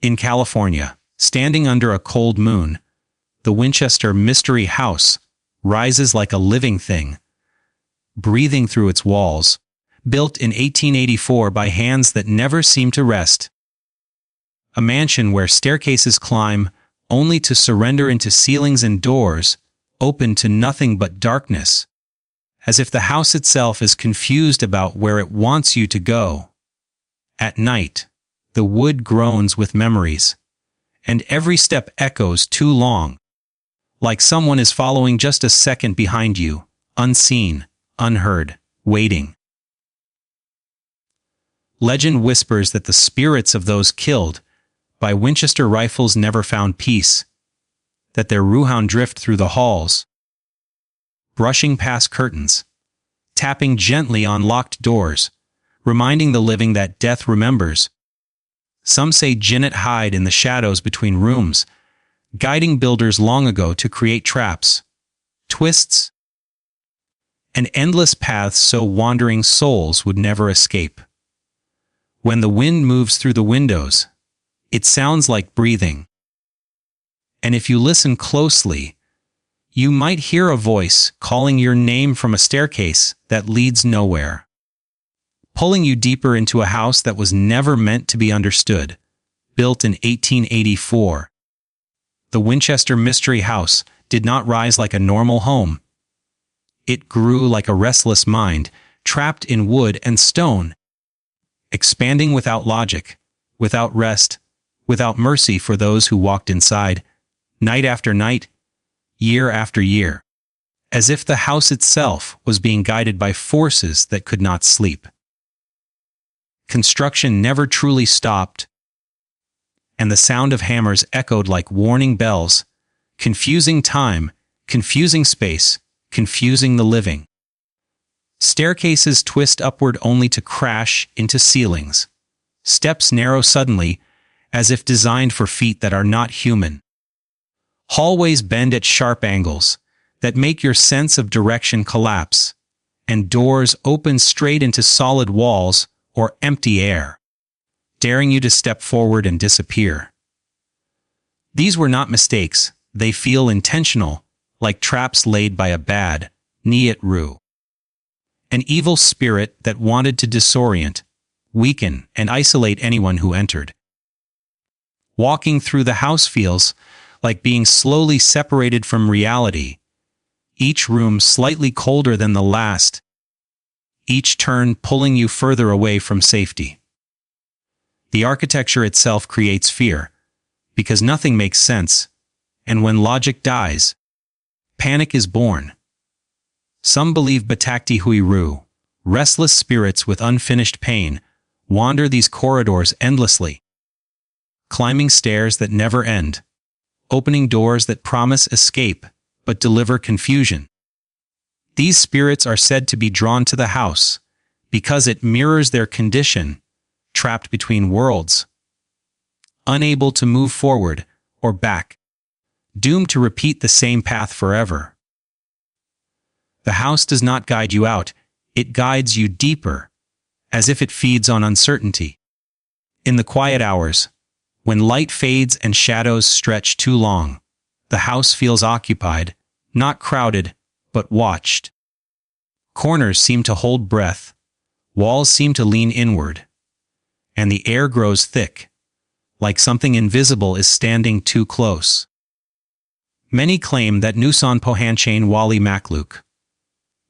In California, standing under a cold moon, the Winchester Mystery House rises like a living thing, breathing through its walls, built in 1884 by hands that never seem to rest. A mansion where staircases climb only to surrender into ceilings and doors open to nothing but darkness, as if the house itself is confused about where it wants you to go. At night, the wood groans with memories, and every step echoes too long, like someone is following just a second behind you, unseen, unheard, waiting. Legend whispers that the spirits of those killed by Winchester rifles never found peace, that their rooh drift through the halls, brushing past curtains, tapping gently on locked doors, reminding the living that death remembers. Some say jinnat hide in the shadows between rooms, guiding builders long ago to create traps, twists, and endless paths so wandering souls would never escape. When the wind moves through the windows, it sounds like breathing. And if you listen closely, you might hear a voice calling your name from a staircase that leads nowhere, pulling you deeper into a house that was never meant to be understood. Built in 1884, the Winchester Mystery House did not rise like a normal home. It grew like a restless mind, trapped in wood and stone, expanding without logic, without rest, without mercy for those who walked inside, night after night, year after year, as if the house itself was being guided by forces that could not sleep. Construction never truly stopped, and the sound of hammers echoed like warning bells, confusing time, confusing space, confusing the living. Staircases twist upward only to crash into ceilings. Steps narrow suddenly, as if designed for feet that are not human. Hallways bend at sharp angles that make your sense of direction collapse, and doors open straight into solid walls or empty air, daring you to step forward and disappear. These were not mistakes, they feel intentional, like traps laid by a bad-niyat rooh. An evil spirit that wanted to disorient, weaken, and isolate anyone who entered. Walking through the house feels like being slowly separated from reality, each room slightly colder than the last, each turn pulling you further away from safety. The architecture itself creates fear, because nothing makes sense, and when logic dies, panic is born. Some believe bhatakti rooh, restless spirits with unfinished pain, wander these corridors endlessly, climbing stairs that never end, opening doors that promise escape but deliver confusion. These spirits are said to be drawn to the house because it mirrors their condition, trapped between worlds, unable to move forward or back, doomed to repeat the same path forever. The house does not guide you out, it guides you deeper, as if it feeds on uncertainty. In the quiet hours, when light fades and shadows stretch too long, the house feels occupied, not crowded, but watched. Corners seem to hold breath, walls seem to lean inward, and the air grows thick, like something invisible is standing too close. Many claim that nuqsaan pohanchane wali makhlooq,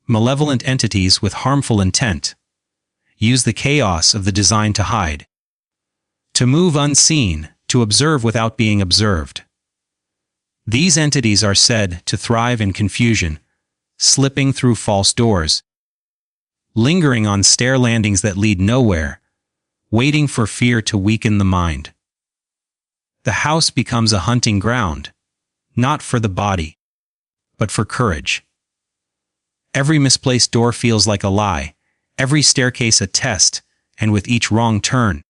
malevolent entities with harmful intent, use the chaos of the design to hide, to move unseen, to observe without being observed. These entities are said to thrive in confusion, slipping through false doors, lingering on stair landings that lead nowhere, waiting for fear to weaken the mind. The house becomes a hunting ground, not for the body, but for courage. Every misplaced door feels like a lie, every staircase a test, and with each wrong turn,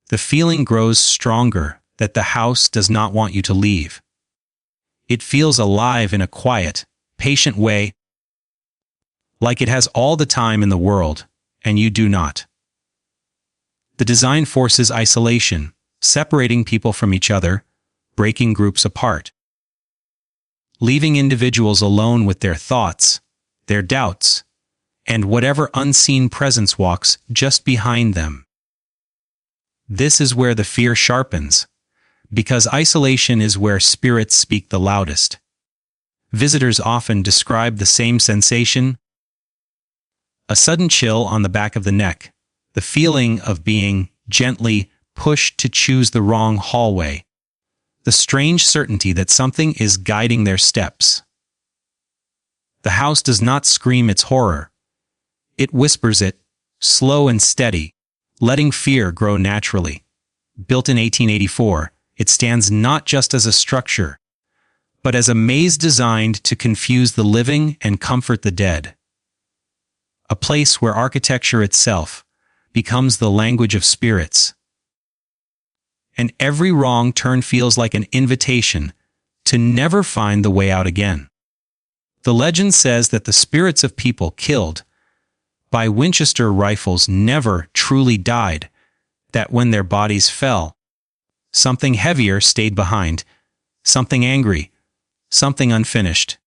the feeling grows stronger that the house does not want you to leave. It feels alive in a quiet, patient way, like it has all the time in the world, and you do not. The design forces isolation, separating people from each other, breaking groups apart, leaving individuals alone with their thoughts, their doubts, and whatever unseen presence walks just behind them. This is where the fear sharpens, because isolation is where spirits speak the loudest. Visitors often describe the same sensation: a sudden chill on the back of the neck, the feeling of being gently pushed to choose the wrong hallway, the strange certainty that something is guiding their steps. The house does not scream its horror. It whispers it, slow and steady, letting fear grow naturally. Built in 1884, it stands not just as a structure, but as a maze designed to confuse the living and comfort the dead. A place where architecture itself becomes the language of spirits. And every wrong turn feels like an invitation to never find the way out again. The legend says that the spirits of people killed by Winchester rifles never truly died, that when their bodies fell, something heavier stayed behind, something angry, something unfinished.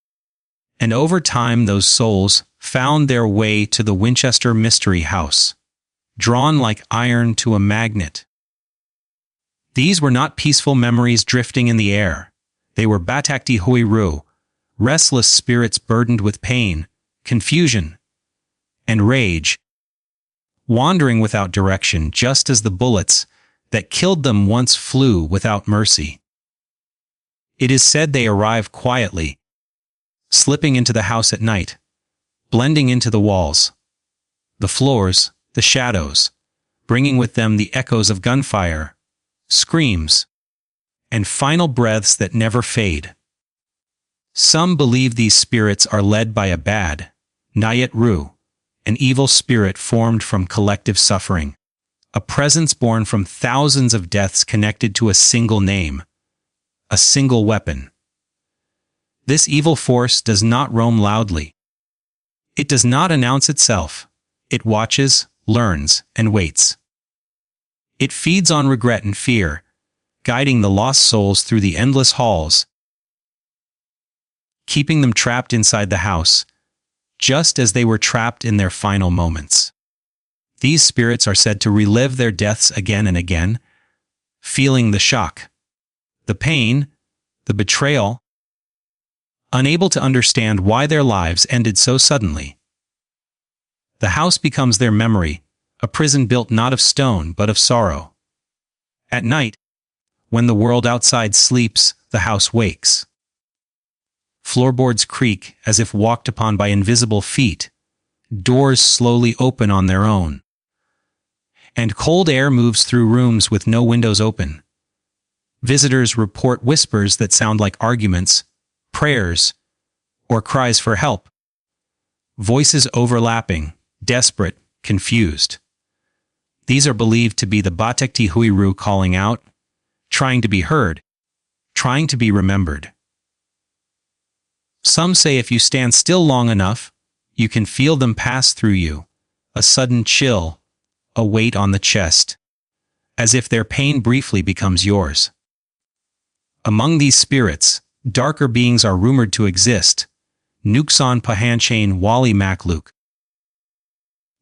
And over time those souls found their way to the Winchester Mystery House, drawn like iron to a magnet. These were not peaceful memories drifting in the air. They were bhatakti rooh, restless spirits burdened with pain, confusion, and rage, wandering without direction just as the bullets that killed them once flew without mercy. It is said they arrive quietly, slipping into the house at night, blending into the walls, the floors, the shadows, bringing with them the echoes of gunfire, screams, and final breaths that never fade. Some believe these spirits are led by a bad-niyat rooh, an evil spirit formed from collective suffering, a presence born from thousands of deaths connected to a single name, a single weapon. This evil force does not roam loudly. It does not announce itself. It watches, learns, and waits. It feeds on regret and fear, guiding the lost souls through the endless halls, keeping them trapped inside the house, just as they were trapped in their final moments. These spirits are said to relive their deaths again and again, feeling the shock, the pain, the betrayal, unable to understand why their lives ended so suddenly. The house becomes their memory, a prison built not of stone but of sorrow. At night, when the world outside sleeps, the house wakes. Floorboards creak as if walked upon by invisible feet. Doors slowly open on their own. And cold air moves through rooms with no windows open. Visitors report whispers that sound like arguments, prayers, or cries for help. Voices overlapping, desperate, confused. These are believed to be the bhatakti rooh calling out, trying to be heard, trying to be remembered. Some say if you stand still long enough, you can feel them pass through you, a sudden chill, a weight on the chest, as if their pain briefly becomes yours. Among these spirits, darker beings are rumored to exist: nuqsaan, pohanchane, wali, makhlooq.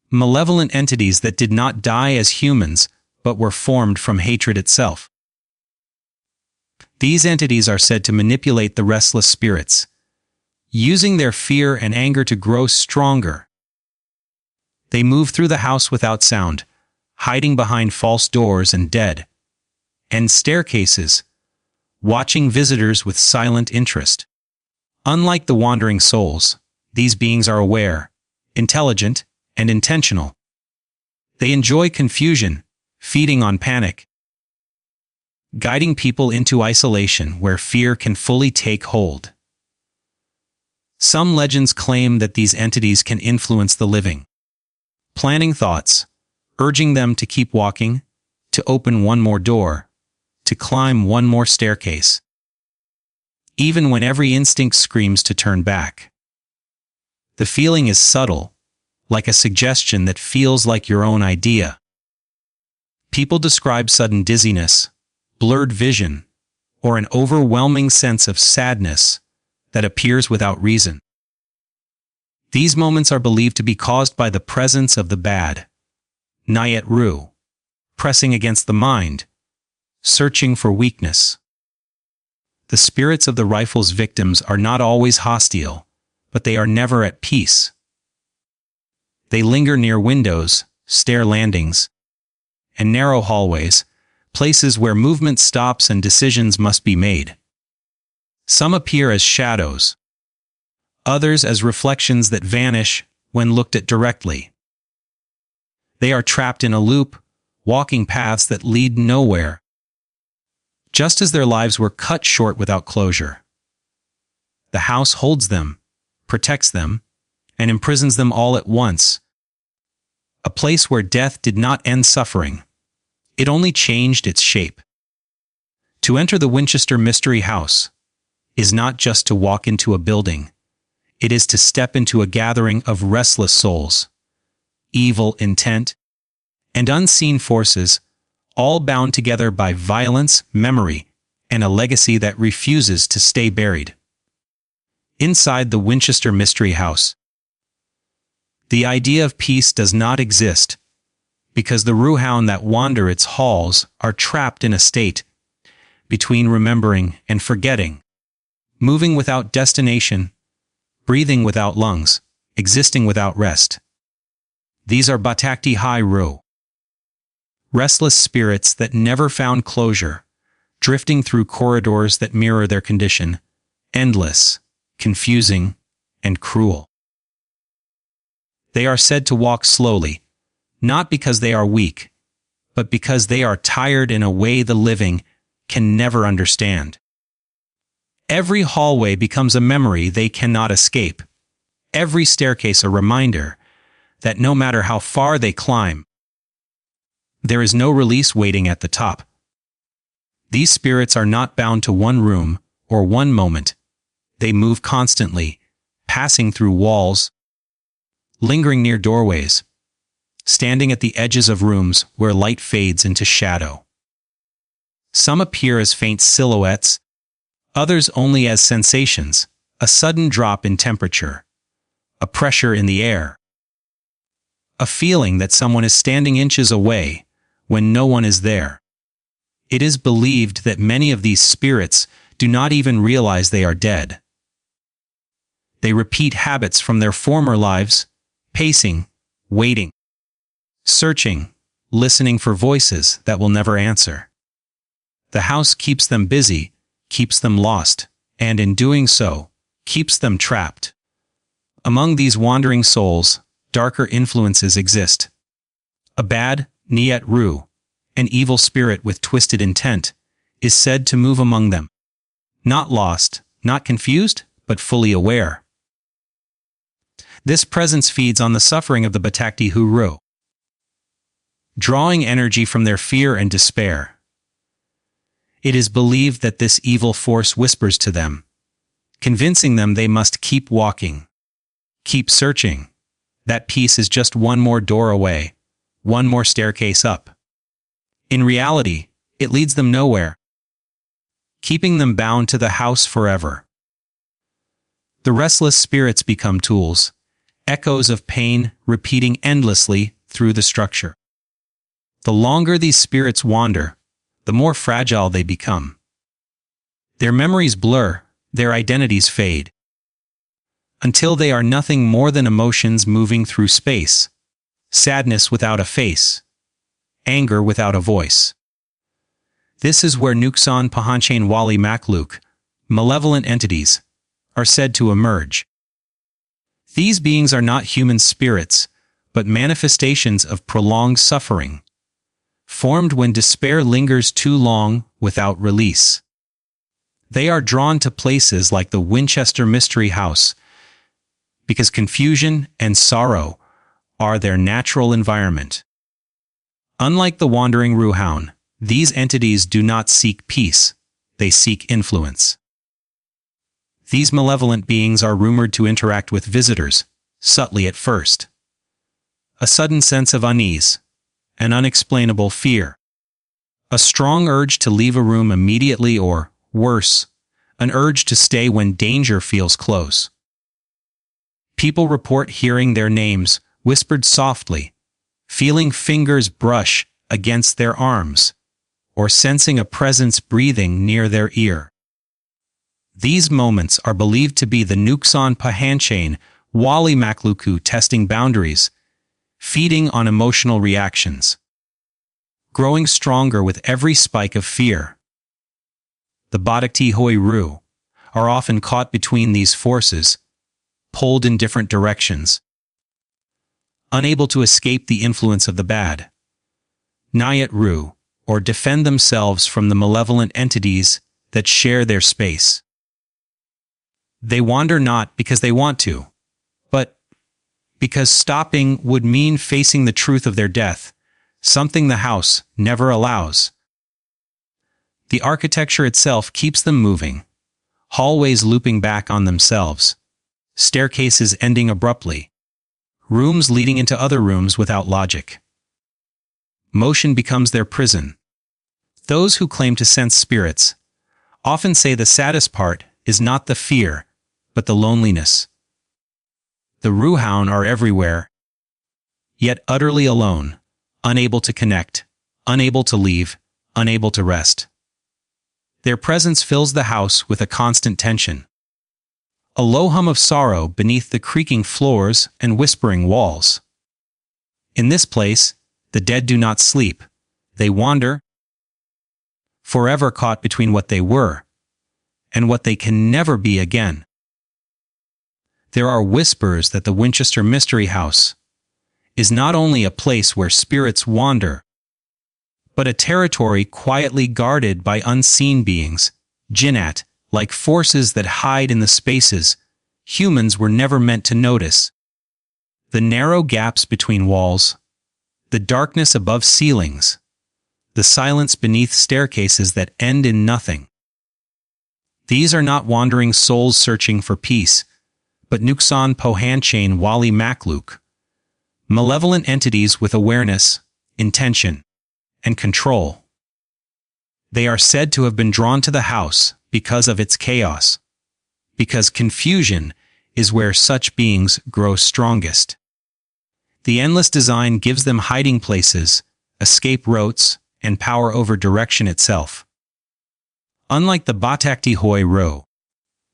Malevolent entities that did not die as humans, but were formed from hatred itself. These entities are said to manipulate the restless spirits, using their fear and anger to grow stronger. They move through the house without sound, hiding behind false doors and dead-end staircases, watching visitors with silent interest. Unlike the wandering souls, these beings are aware, intelligent, and intentional. They enjoy confusion, feeding on panic, guiding people into isolation where fear can fully take hold. Some legends claim that these entities can influence the living, planting thoughts, urging them to keep walking, to open one more door, to climb one more staircase, even when every instinct screams to turn back. The feeling is subtle, like a suggestion that feels like your own idea. People describe sudden dizziness, blurred vision, or an overwhelming sense of sadness that appears without reason. These moments are believed to be caused by the presence of the bad-niyat rooh, pressing against the mind, searching for weakness. The spirits of the rifle's victims are not always hostile, but they are never at peace. They linger near windows, stair landings, and narrow hallways, places where movement stops and decisions must be made. Some appear as shadows, others as reflections that vanish when looked at directly. They are trapped in a loop, walking paths that lead nowhere, just as their lives were cut short without closure. The house holds them, protects them, and imprisons them all at once. A place where death did not end suffering. It only changed its shape. To enter the Winchester Mystery House is not just to walk into a building. It is to step into a gathering of restless souls, evil intent, and unseen forces, all bound together by violence, memory, and a legacy that refuses to stay buried. Inside the Winchester Mystery House, the idea of peace does not exist, because the rooh that wander its halls are trapped in a state between remembering and forgetting, moving without destination, breathing without lungs, existing without rest. These are bhatakti high rooh, restless spirits that never found closure, drifting through corridors that mirror their condition, endless, confusing, and cruel. They are said to walk slowly, not because they are weak, but because they are tired in a way the living can never understand. Every hallway becomes a memory they cannot escape, every staircase a reminder that no matter how far they climb, there is no release waiting at the top. These spirits are not bound to one room or one moment. They move constantly, passing through walls, lingering near doorways, standing at the edges of rooms where light fades into shadow. Some appear as faint silhouettes, others only as sensations, a sudden drop in temperature, a pressure in the air, a feeling that someone is standing inches away when no one is there. It is believed that many of these spirits do not even realize they are dead. They repeat habits from their former lives, pacing, waiting, searching, listening for voices that will never answer. The house keeps them busy, keeps them lost, and in doing so, keeps them trapped. Among these wandering souls, darker influences exist. A bad-niyat rooh, an evil spirit with twisted intent, is said to move among them. Not lost, not confused, but fully aware. This presence feeds on the suffering of the bhatakti rooh, drawing energy from their fear and despair. It is believed that this evil force whispers to them, convincing them they must keep walking, keep searching, that peace is just one more door away, one more staircase up. In reality, it leads them nowhere, keeping them bound to the house forever. The restless spirits become tools, echoes of pain repeating endlessly through the structure. The longer these spirits wander, the more fragile they become. Their memories blur, their identities fade, until they are nothing more than emotions moving through space, sadness without a face, anger without a voice. This is where nuqsaan, pohanchane, wali, makhlooq, malevolent entities, are said to emerge. These beings are not human spirits, but manifestations of prolonged suffering, formed when despair lingers too long without release. They are drawn to places like the Winchester Mystery House because confusion and sorrow are their natural environment. Unlike the wandering rooh, these entities do not seek peace, they seek influence. These malevolent beings are rumored to interact with visitors, subtly at first. A sudden sense of unease, an unexplainable fear, A strong urge to leave a room immediately or, worse, an urge to stay when danger feels close. People report hearing their names whispered softly, feeling fingers brush against their arms, or sensing a presence breathing near their ear. These moments are believed to be the nuqsaan pohanchane, wali makhlooq testing boundaries, feeding on emotional reactions, growing stronger with every spike of fear. The bhatakti rooh are often caught between these forces, pulled in different directions, unable to escape the influence of the bad-niyat rooh, or defend themselves from the malevolent entities that share their space. They wander not because they want to, but because stopping would mean facing the truth of their death, something the house never allows. The architecture itself keeps them moving, hallways looping back on themselves, staircases ending abruptly, rooms leading into other rooms without logic. Motion becomes their prison. Those who claim to sense spirits often say the saddest part is not the fear, but the loneliness. The roohan are everywhere, yet utterly alone, unable to connect, unable to leave, unable to rest. Their presence fills the house with a constant tension. A low hum of sorrow beneath the creaking floors and whispering walls. In this place, the dead do not sleep. They wander, forever caught between what they were and what they can never be again. There are whispers that the Winchester Mystery House is not only a place where spirits wander, but a territory quietly guarded by unseen beings, jinnat, like forces that hide in the spaces humans were never meant to notice. The narrow gaps between walls, the darkness above ceilings, the silence beneath staircases that end in nothing. These are not wandering souls searching for peace, but nuqsaan pohanchane wali makhlooq, malevolent entities with awareness, intention, and control. They are said to have been drawn to the house because of its chaos, because confusion is where such beings grow strongest. The endless design gives them hiding places, escape routes, and power over direction itself. Unlike the bhatakti rooh,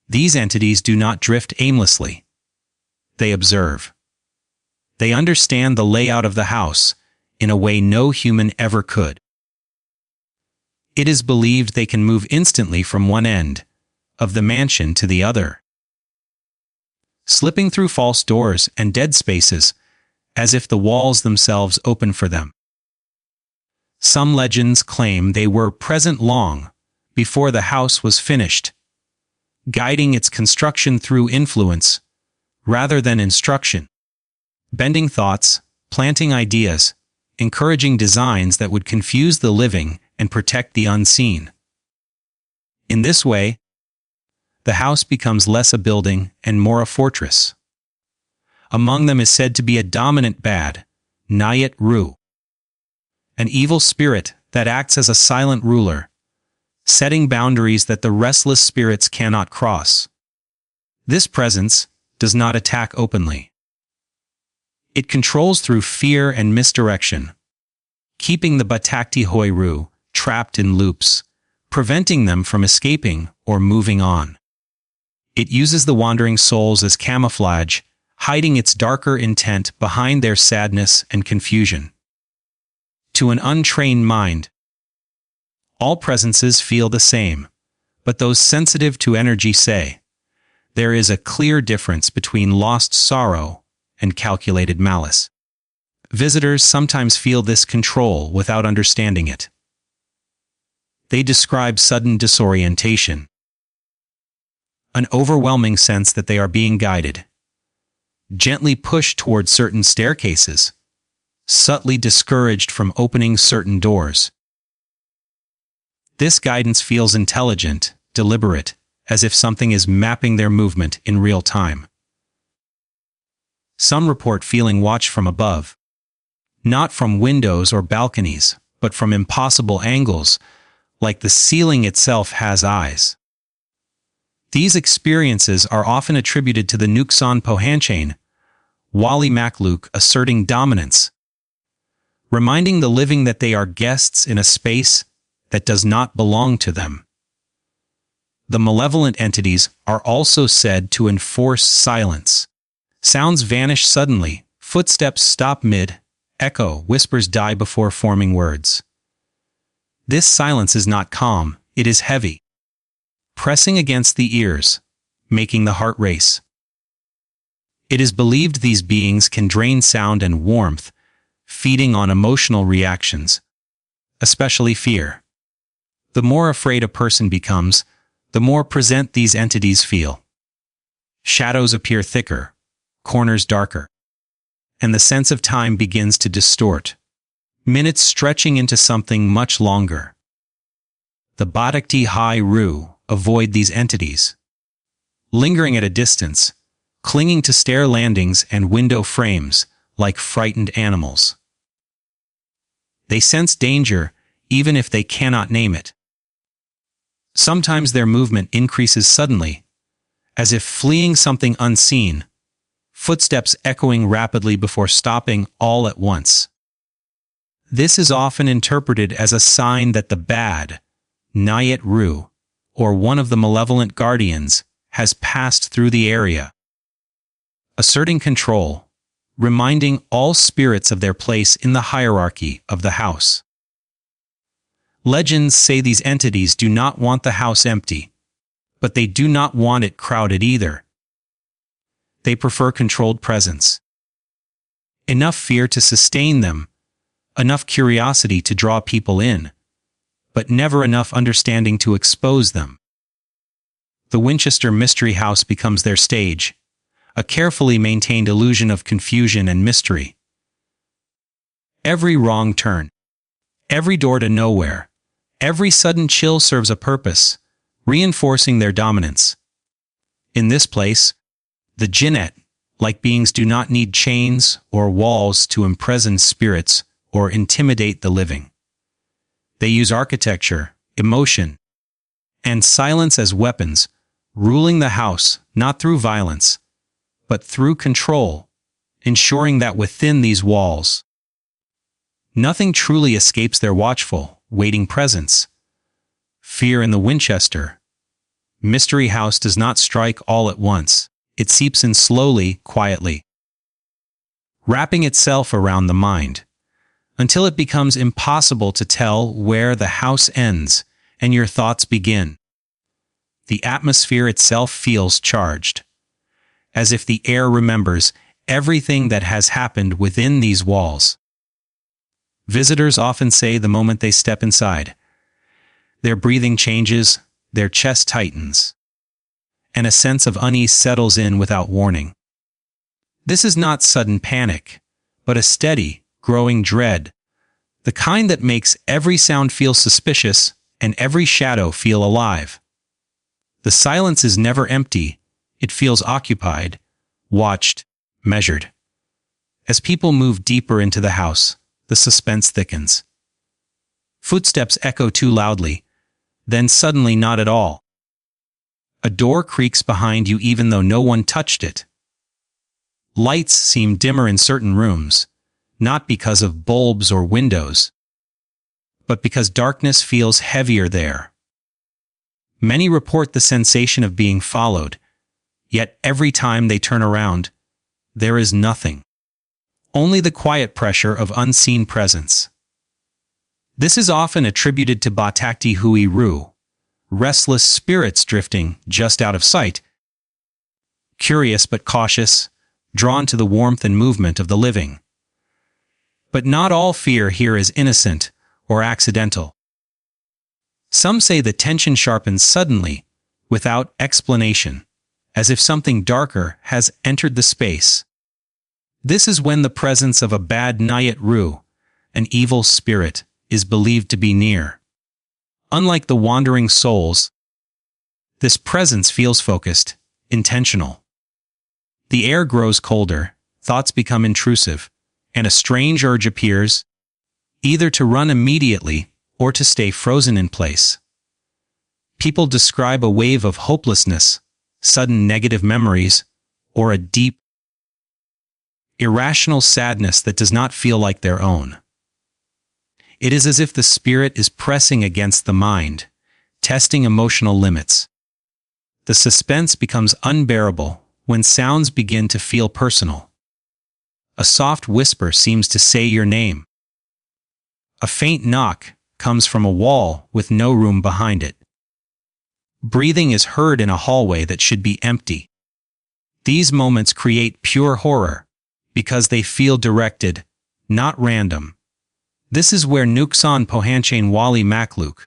these entities do not drift aimlessly. They observe. They understand the layout of the house in a way no human ever could. It is believed they can move instantly from one end of the mansion to the other, slipping through false doors and dead spaces as if the walls themselves open for them. Some legends claim they were present long before the house was finished, guiding its construction through influence rather than instruction, bending thoughts, planting ideas, encouraging designs that would confuse the living and protect the unseen. In this way, the house becomes less a building and more a fortress. Among them is said to be a dominant bad-niyat rooh, an evil spirit that acts as a silent ruler, setting boundaries that the restless spirits cannot cross. This presence does not attack openly. It controls through fear and misdirection, keeping the bhatakti rooh trapped in loops, preventing them from escaping or moving on. It uses the wandering souls as camouflage, hiding its darker intent behind their sadness and confusion. To an untrained mind, all presences feel the same, but those sensitive to energy say, there is a clear difference between lost sorrow and calculated malice. Visitors sometimes feel this control without understanding it. They describe sudden disorientation, an overwhelming sense that they are being guided, gently pushed toward certain staircases, subtly discouraged from opening certain doors. This guidance feels intelligent, deliberate, as if something is mapping their movement in real time. Some report feeling watched from above, not from windows or balconies, but from impossible angles, like the ceiling itself has eyes. These experiences are often attributed to the nuqsaan pohanchane, wali makhlooq asserting dominance, reminding the living that they are guests in a space that does not belong to them. The malevolent entities are also said to enforce silence. Sounds vanish suddenly, footsteps stop mid-echo, whispers die before forming words. This silence is not calm, it is heavy, pressing against the ears, making the heart race. It is believed these beings can drain sound and warmth, feeding on emotional reactions, especially fear. The more afraid a person becomes, the more present these entities feel. Shadows appear thicker, corners darker, and the sense of time begins to distort, minutes stretching into something much longer. The bhatakti high rooh avoid these entities, lingering at a distance, clinging to stair landings and window frames like frightened animals. They sense danger even if they cannot name it. Sometimes their movement increases suddenly, as if fleeing something unseen, footsteps echoing rapidly before stopping all at once. This is often interpreted as a sign that the bad-niyat rooh, or one of the malevolent guardians, has passed through the area, asserting control, reminding all spirits of their place in the hierarchy of the house. Legends say these entities do not want the house empty, but they do not want it crowded either. They prefer controlled presence. Enough fear to sustain them, enough curiosity to draw people in, but never enough understanding to expose them. The Winchester Mystery House becomes their stage, a carefully maintained illusion of confusion and mystery. Every wrong turn, every door to nowhere, every sudden chill serves a purpose, reinforcing their dominance. In this place, the jinnet, like beings, do not need chains or walls to imprison spirits or intimidate the living. They use architecture, emotion, and silence as weapons, ruling the house not through violence, but through control, ensuring that within these walls, nothing truly escapes their watchful, waiting presence. Fear in the Winchester Mystery House does not strike all at once. It seeps in slowly, quietly, wrapping itself around the mind, until it becomes impossible to tell where the house ends and your thoughts begin. The atmosphere itself feels charged, as if the air remembers everything that has happened within these walls. Visitors often say the moment they step inside, their breathing changes, their chest tightens, and a sense of unease settles in without warning. This is not sudden panic, but a steady, growing dread, the kind that makes every sound feel suspicious and every shadow feel alive. The silence is never empty, it feels occupied, watched, measured. As people move deeper into the house, the suspense thickens. Footsteps echo too loudly, then suddenly not at all. A door creaks behind you even though no one touched it. Lights seem dimmer in certain rooms, not because of bulbs or windows, but because darkness feels heavier there. Many report the sensation of being followed, yet every time they turn around, there is nothing. Only the quiet pressure of unseen presence. This is often attributed to bhatakti hui rooh, restless spirits drifting just out of sight, curious but cautious, drawn to the warmth and movement of the living. But not all fear here is innocent or accidental. Some say the tension sharpens suddenly, without explanation, as if something darker has entered the space. This is when the presence of a bad-niyat rooh, an evil spirit, is believed to be near. Unlike the wandering souls, this presence feels focused, intentional. The air grows colder, thoughts become intrusive, and a strange urge appears, either to run immediately or to stay frozen in place. People describe a wave of hopelessness, sudden negative memories, or a deep, irrational sadness that does not feel like their own. It is as if the spirit is pressing against the mind, testing emotional limits. The suspense becomes unbearable when sounds begin to feel personal. A soft whisper seems to say your name. A faint knock comes from a wall with no room behind it. Breathing is heard in a hallway that should be empty. These moments create pure horror because they feel directed, not random. This is where nuqsaan, pohanchane, wali, makhlooq,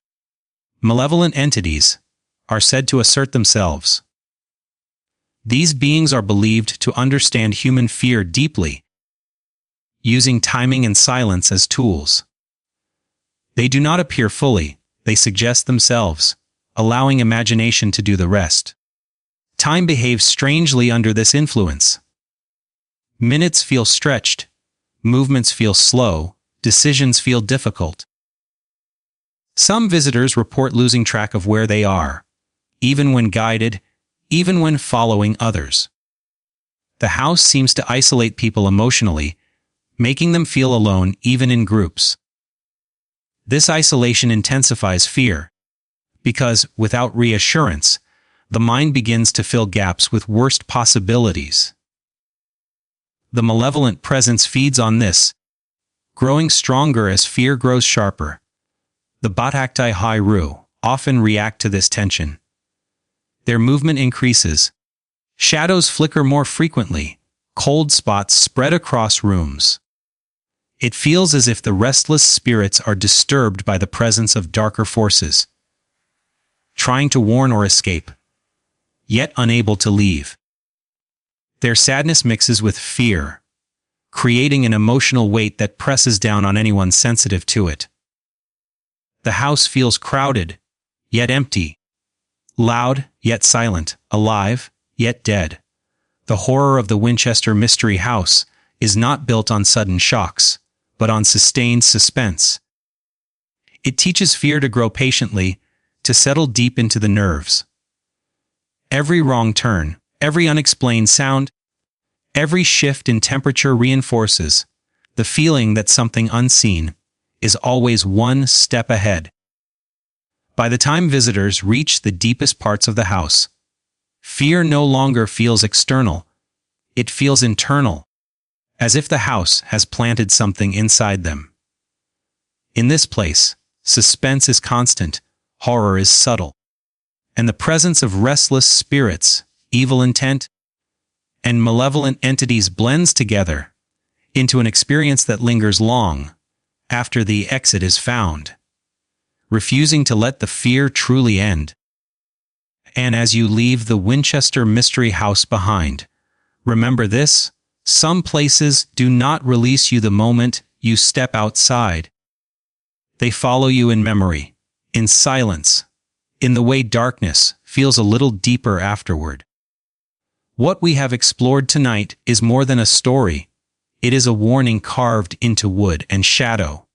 malevolent entities, are said to assert themselves. These beings are believed to understand human fear deeply, using timing and silence as tools. They do not appear fully, they suggest themselves, allowing imagination to do the rest. Time behaves strangely under this influence. Minutes feel stretched, movements feel slow, decisions feel difficult. Some visitors report losing track of where they are, even when guided, even when following others. The house seems to isolate people emotionally, making them feel alone even in groups. This isolation intensifies fear, because, without reassurance, the mind begins to fill gaps with worst possibilities. The malevolent presence feeds on this, growing stronger as fear grows sharper. The bhatakti rooh often react to this tension. Their movement increases. Shadows flicker more frequently. Cold spots spread across rooms. It feels as if the restless spirits are disturbed by the presence of darker forces, trying to warn or escape, yet unable to leave. Their sadness mixes with fear, creating an emotional weight that presses down on anyone sensitive to it. The house feels crowded, yet empty, loud, yet silent, alive, yet dead. The horror of the Winchester Mystery House is not built on sudden shocks, but on sustained suspense. It teaches fear to grow patiently, to settle deep into the nerves. Every wrong turn, every unexplained sound, every shift in temperature reinforces the feeling that something unseen is always one step ahead. By the time visitors reach the deepest parts of the house, fear no longer feels external, it feels internal, as if the house has planted something inside them. In this place, suspense is constant, horror is subtle, and the presence of restless spirits, evil intent, and malevolent entities blends together into an experience that lingers long after the exit is found, refusing to let the fear truly end. And as you leave the Winchester Mystery House behind, remember this: some places do not release you the moment you step outside. They follow you in memory, in silence, in the way darkness feels a little deeper afterward. What we have explored tonight is more than a story. It is a warning carved into wood and shadow,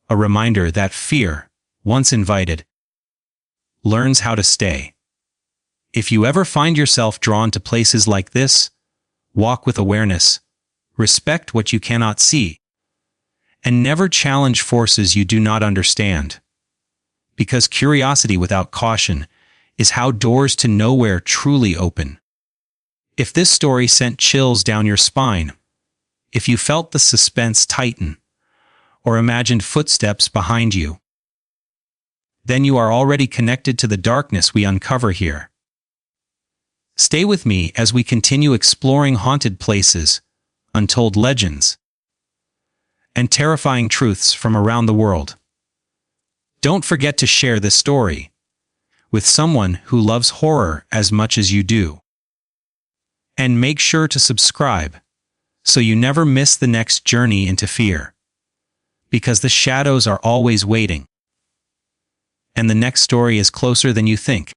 a reminder that fear, once invited, learns how to stay. If you ever find yourself drawn to places like this, walk with awareness, respect what you cannot see, and never challenge forces you do not understand. Because curiosity without caution is how doors to nowhere truly open. If this story sent chills down your spine, if you felt the suspense tighten, or imagined footsteps behind you, then you are already connected to the darkness we uncover here. Stay with me as we continue exploring haunted places, untold legends, and terrifying truths from around the world. Don't forget to share this story with someone who loves horror as much as you do. And make sure to subscribe so you never miss the next journey into fear. Because the shadows are always waiting, and the next story is closer than you think.